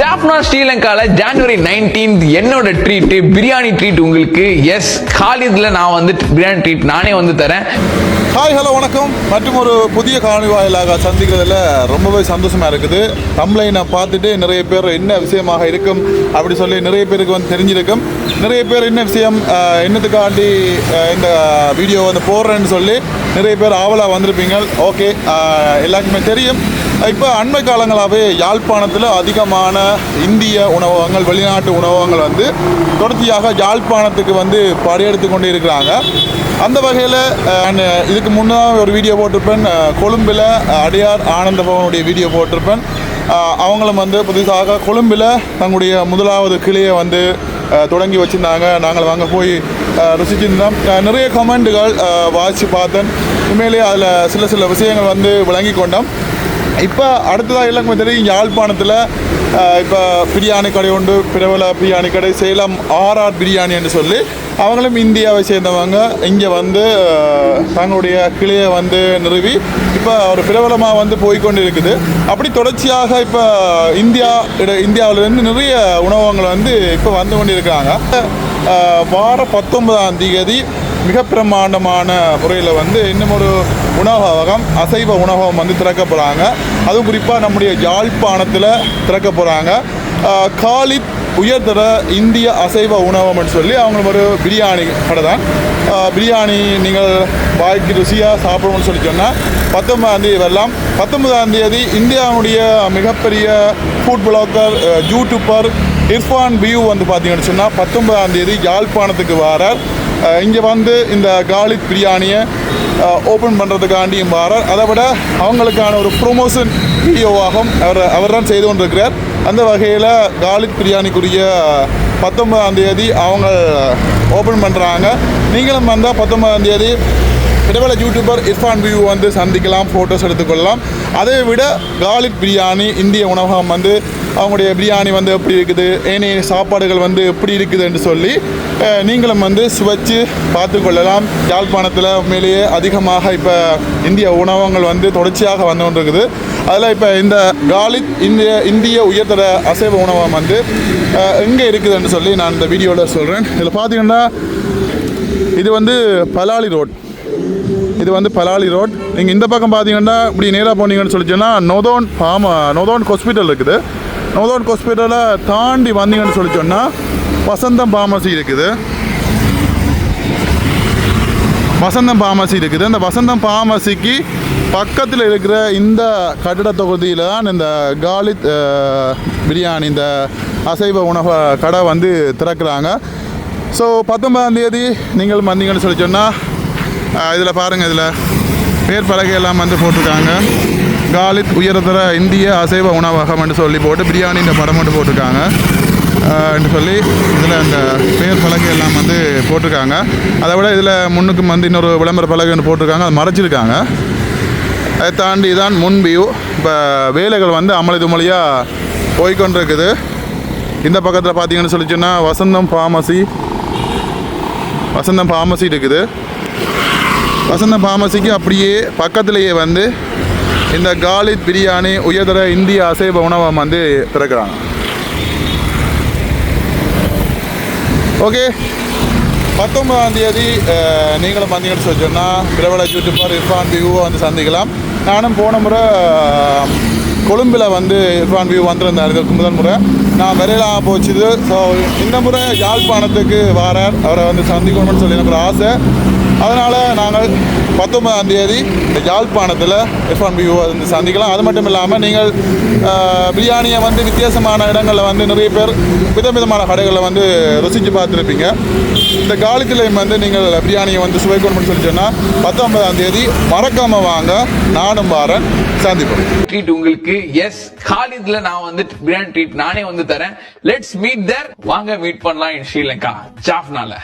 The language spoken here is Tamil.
ஜாஃப்னா ஸ்ரீலங்கால ஜனவரி 19th என்னோட ட்ரீட் பிரியாணி ட்ரீட் உங்களுக்கு. எஸ், காலித்ல நான் வந்து பிரியாணி ட்ரீட் நானே வந்து தரேன். ஹாய், ஹலோ, வணக்கம். மற்றும் ஒரு புதிய காணொளி வாயிலாக சந்திக்கிறதுல ரொம்பவே சந்தோஷமாக இருக்குது. தம்ப்லைனை பார்த்துட்டு நிறைய பேர் என்ன விஷயமாக இருக்கும் அப்படி சொல்லி நிறைய பேருக்கு வந்து தெரிஞ்சிருக்கும். நிறைய பேர் என்ன விஷயம் என்னத்துக்காண்டி இந்த வீடியோ வந்து போடுறேன்னு சொல்லி நிறைய பேர் ஆவலாக வந்திருப்பீங்க. ஓகே, எல்லாருக்குமே தெரியும். இப்போ அண்மை காலங்களாகவே யாழ்ப்பாணத்தில் அதிகமான இந்திய உணவகங்கள், வெளிநாட்டு உணவகங்கள் வந்து தொடர்ச்சியாக யாழ்ப்பாணத்துக்கு வந்து படையெடுத்து கொண்டு இருக்கிறாங்க. அந்த வகையில் இதுக்கு முன்னாடி ஒரு வீடியோ போட்டிருப்பேன். கொழும்பில் அடையார் ஆனந்த பவனுடைய வீடியோ போட்டிருப்பேன். அவங்களும் வந்து புதுசாக கொழும்பில் தங்களுடைய முதலாவது கிளையை வந்து தொடங்கி வச்சுருந்தாங்க. நாங்கள் வாங்க போய் ருசிச்சிருந்தோம். நிறைய கமெண்ட்டுகள் வாசித்து பார்த்தேன். உண்மையிலேயே அதில் சில விஷயங்கள் வந்து விளங்கி கொண்டோம். இப்போ அடுத்ததாக எல்லாருக்குமே தெரியும், யாழ்ப்பாணத்தில் இப்போ பிரியாணி கடை உண்டு, பிரபல பிரியாணி கடை சேலம் ஆர்ஆர் பிரியாணி என்று சொல்லி அவங்களும் இந்தியாவை சேர்ந்தவங்க இங்கே வந்து தங்களுடைய கிளையை வந்து நிறுவி இப்போ ஒரு பிரபலமாக வந்து போய்கொண்டு இருக்குது. அப்படி தொடர்ச்சியாக இப்போ இந்தியாவிலேருந்து நிறைய உணவகங்கள் வந்து இப்போ வந்து கொண்டு இருக்காங்க. வார 19ஆம் தேதி மிக பிரமாண்டமான முறையில் வந்து இன்னும் ஒரு உணவகம், அசைவ உணவகம் வந்து திறக்க போகிறாங்க. அதுவும் குறிப்பாக நம்முடைய யாழ்ப்பாணத்தில் திறக்க போகிறாங்க. காலித் உயர்தர இந்திய அசைவ உணவகம்னு சொல்லி அவங்க ஒரு பிரியாணி கடை தான். பிரியாணி நீங்கள் வாய்க்கு ருசியாக சாப்பிடணும்னு சொல்லி சொன்னால் 19ஆம் தேதி வரலாம். 19ஆம் தேதி இந்தியாவுடைய மிகப்பெரிய food blogger, YouTuber Irfan view வந்து பார்த்தீங்கன்னு சொன்னால் 19ஆம் தேதி யாழ்ப்பாணத்துக்கு வரார். இங்கே வந்து இந்த காலித் பிரியாணியை ஓப்பன் பண்ணுறதுக்காண்டியும் வரார். அதை விட அவங்களுக்கான ஒரு ப்ரொமோஷன் வீடியோவாகவும் அவர் தான் செய்து கொண்டிருக்கிறார். அந்த வகையில் காலித் பிரியாணிக்குரிய 19ஆம் தேதி அவங்க ஓப்பன் பண்ணுறாங்க. நீங்களும் வந்தால் 19ஆம் தேதி பிரபல யூடியூபர் இர்ஃபான் வியூ வந்து சந்திக்கலாம், ஃபோட்டோஸ் எடுத்துக்கொள்ளலாம். அதை விட காலித் பிரியாணி இந்திய உணவகம் வந்து அவங்களுடைய பிரியாணி வந்து எப்படி இருக்குது, ஏனைய சாப்பாடுகள் வந்து எப்படி இருக்குது என்று சொல்லி நீங்களும் வந்து சுவைச்சு பார்த்து கொள்ளலாம். யாழ்ப்பாணத்தில் உண்மையிலேயே அதிகமாக இப்போ இந்திய உணவகங்கள் வந்து தொடர்ச்சியாக வந்து கொண்டிருக்குது. அதில் இப்போ இந்த காலித் இந்திய உயர்தர அசைவ உணவகம் வந்து எங்கே இருக்குதுன்னு சொல்லி நான் இந்த வீடியோவில் சொல்கிறேன். இதில் பார்த்தீங்கன்னா இது வந்து பலாலி ரோட். இது வந்து பலாலி ரோட். நீங்கள் இந்த பக்கம் பார்த்தீங்கன்னா இப்படி நேராக போனீங்கன்னு சொல்லிச்சோன்னா நோதோன் ஹாஸ்பிட்டல் இருக்குது. நோதோன் ஹாஸ்பிட்டலை தாண்டி வந்தீங்கன்னு சொல்லி சொன்னால் வசந்தம் பார்மசி இருக்குது. அந்த வசந்தம் பார்மசிக்கு பக்கத்தில் இருக்கிற இந்த கட்டிட தொகுதியில் தான் இந்த காலித் பிரியாணி, இந்த அசைவ உணவு கடை வந்து திறக்கிறாங்க. ஸோ 19ஆம் தேதி நீங்கள் வந்தீங்கன்னு சொல்லி சொன்னால் இதில் பாருங்கள், இதில் பேர் பலகை எல்லாம் வந்து போட்டிருக்காங்க. காலித் உயர்தர இந்திய அசைவ உணவகம் என்று சொல்லி போட்டு பிரியாணின்ற படம் மட்டும் போட்டிருக்காங்க என்று சொல்லி இதில் இந்த பேர் பலகை எல்லாம் வந்து போட்டிருக்காங்க. அதை விட இதில் முன்னுக்கும் வந்து இன்னொரு விளம்பர பலகை ஒன்று போட்டிருக்காங்க, அது மறைச்சிருக்காங்க. அதை தாண்டி தான் முன் வியூ. இப்போ வேலைகள் வந்து அமளி துமளியாக போய்கொண்டிருக்குது. இந்த பக்கத்தில் பார்த்தீங்கன்னு சொல்லி சொன்னால் வசந்தம் ஃபார்மசி இருக்குது. வசந்தம் ஃபார்மசிக்கு அப்படியே பக்கத்திலேயே வந்து இந்த காலித் பிரியாணி உயர்தர இந்திய அசைவ உணவகம் வந்து திறக்கிறாங்க. ஓகே, 19ஆம் தேதி நீங்களும் வந்தீங்கன்னு சொல்லி சொன்னால் பிரபல யூடியூபர் இர்ஃபான் வியூவை வந்து சந்திக்கலாம். நானும் போன முறை கொழும்பில் வந்து இர்ஃபான் வியூ வந்திருந்தார். இதற்கு முதல் முறை நான் விரையிலாக போச்சுது. ஸோ இந்த முறை யாழ்ப்பாணத்துக்கு வரார், அவரை வந்து சந்திக்கணும்னு சொல்லி எனக்கு ஒரு ஆசை. அதனால் நாங்கள் 19ஆம் தேதி யாழ்ப்பாணத்தில் இர்ஃபான் வியூவை வந்து சந்திக்கலாம். அது மட்டும் இல்லாமல் நீங்கள் பிரியாணியை வந்து வித்தியாசமான இடங்களில் வந்து நிறைய பேர் விதவிதமான கடைகளில் வந்து ருசித்து பார்த்துருப்பீங்க. இந்த காலித்திலையும் வந்து நீங்கள் பிரியாணியை வந்து சுவைக்கணும்னு சொல்லி சொன்னால் 19ஆம் தேதி மறக்காமல் வாங்க. நானும் வாரன், சந்திப்போம். ட்ரீட் உங்களுக்கு. எஸ், காலித்ல நான் வந்து பிரியாணி ட்ரீட் நானே வந்து தரேன். லெட்ஸ் மீட் தேர். வாங்க மீட் பண்ணலாம் இன் ஸ்ரீலங்கா ஜாஃப்னால.